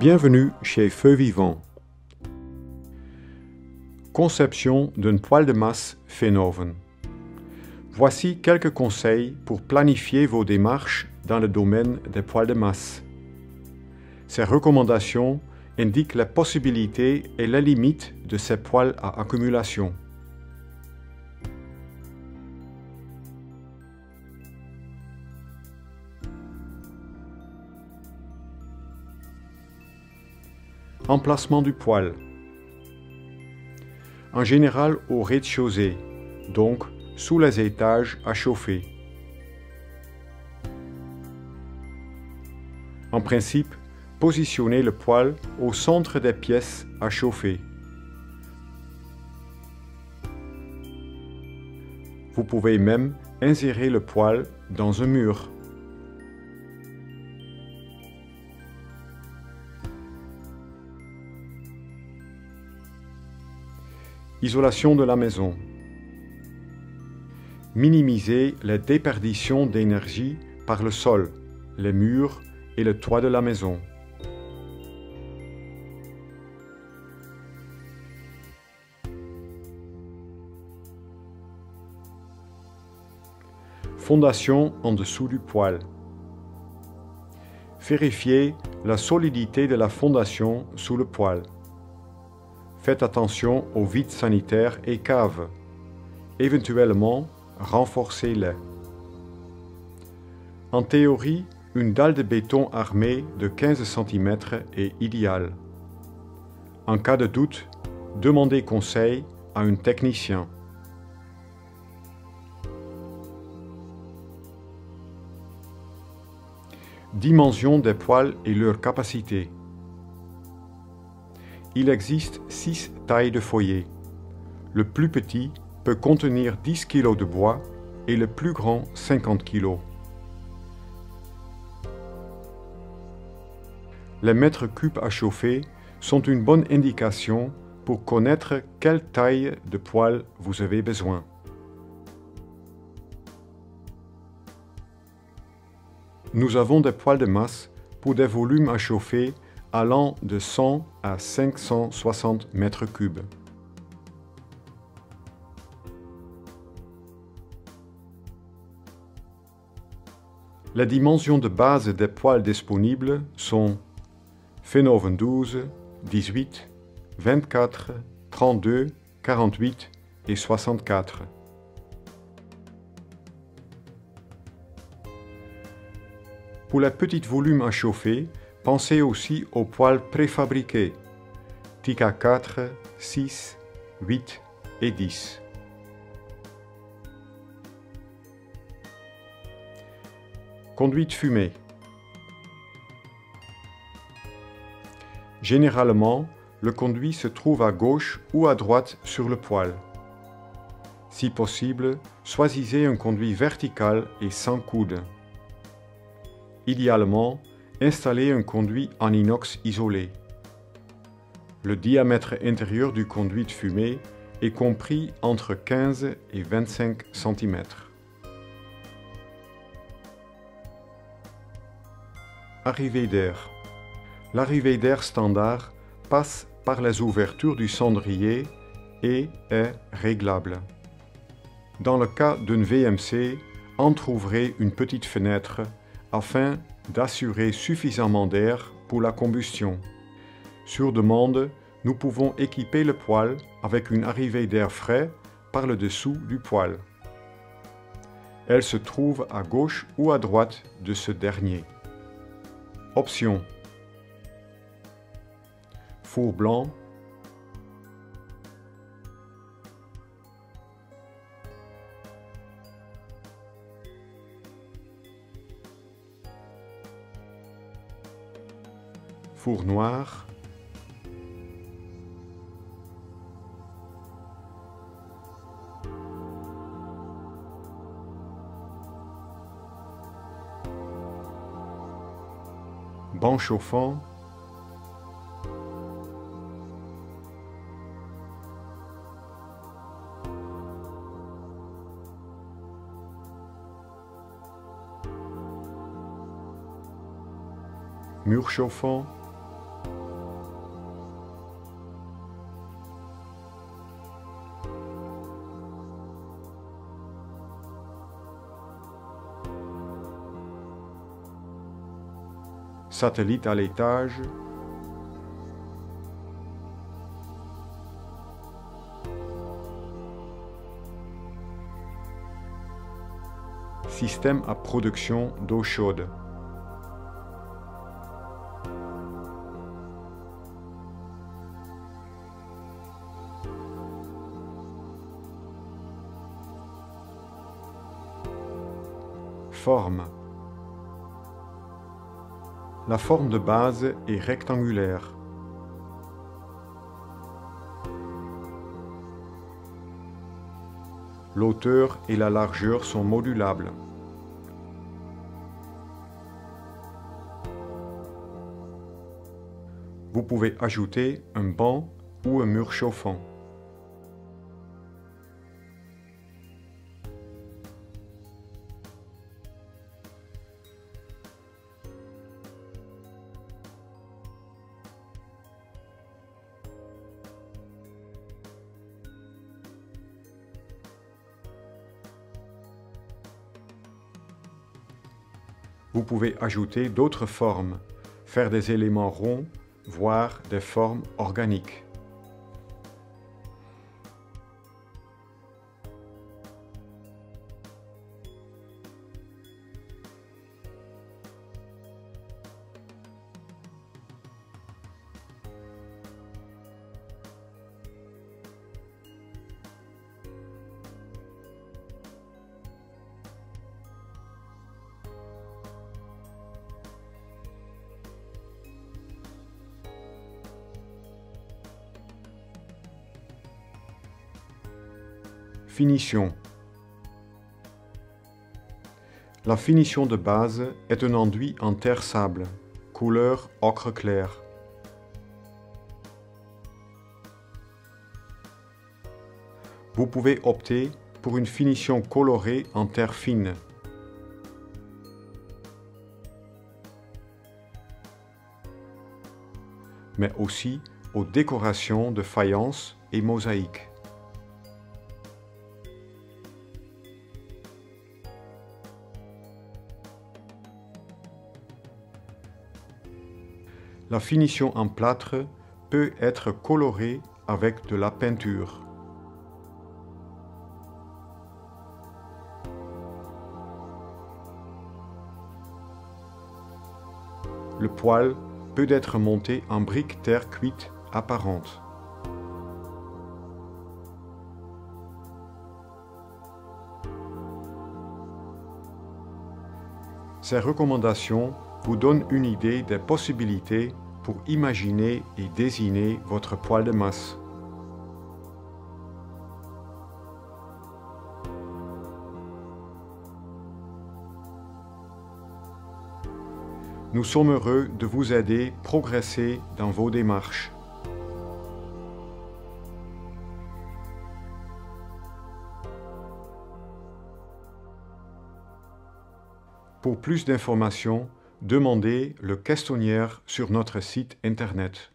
Bienvenue chez Feu Vivant. Conception d'une poêle de masse Fenoven. Voici quelques conseils pour planifier vos démarches dans le domaine des poêles de masse. Ces recommandations indiquent la possibilité et la limite de ces poêles à accumulation. Emplacement du poêle. En général au rez-de-chaussée, donc sous les étages à chauffer. En principe, positionnez le poêle au centre des pièces à chauffer. Vous pouvez même insérer le poêle dans un mur. Isolation de la maison. Minimisez les déperditions d'énergie par le sol, les murs et le toit de la maison. Fondation en dessous du poêle. Vérifiez la solidité de la fondation sous le poêle. Faites attention aux vides sanitaires et caves. Éventuellement, renforcez-les. En théorie, une dalle de béton armée de 15 cm est idéale. En cas de doute, demandez conseil à un technicien. Dimension des poêles et leur capacité. Il existe 6 tailles de foyer. Le plus petit peut contenir 10 kg de bois et le plus grand 50 kg. Les mètres cubes à chauffer sont une bonne indication pour connaître quelle taille de poêle vous avez besoin. Nous avons des poêles de masse pour des volumes à chauffer allant de 100 à 560 mètres cubes. Les dimensions de base des poêles disponibles sont Fenoven 12, 18, 24, 32, 48 et 64. Pour les petits volumes à chauffer, pensez aussi aux poêles préfabriqués, Tika 4, 6, 8 et 10. Conduite fumée. Généralement, le conduit se trouve à gauche ou à droite sur le poêle. Si possible, choisissez un conduit vertical et sans coude. Idéalement, installez un conduit en inox isolé. Le diamètre intérieur du conduit de fumée est compris entre 15 et 25 cm. Arrivée d'air. L'arrivée d'air standard passe par les ouvertures du cendrier et est réglable. Dans le cas d'une VMC, entrouvrez une petite fenêtre afin d'assurer suffisamment d'air pour la combustion. Sur demande, nous pouvons équiper le poêle avec une arrivée d'air frais par le dessous du poêle. Elle se trouve à gauche ou à droite de ce dernier. Options: four blanc, four noir, banc chauffant, mur chauffant, satellite à l'étage, système à production d'eau chaude. Forme. La forme de base est rectangulaire. L'hauteur et la largeur sont modulables. Vous pouvez ajouter un banc ou un mur chauffant. Vous pouvez ajouter d'autres formes, faire des éléments ronds, voire des formes organiques. Finition. La finition de base est un enduit en terre-sable, couleur ocre clair. Vous pouvez opter pour une finition colorée en terre fine. Mais aussi aux décorations de faïence et mosaïque. La finition en plâtre peut être colorée avec de la peinture. Le poêle peut être monté en briques terre cuite apparentes. Ces recommandations vous donnent une idée des possibilités pour imaginer et dessiner votre poêle de masse. Nous sommes heureux de vous aider à progresser dans vos démarches. Pour plus d'informations, demandez le questionnaire sur notre site internet.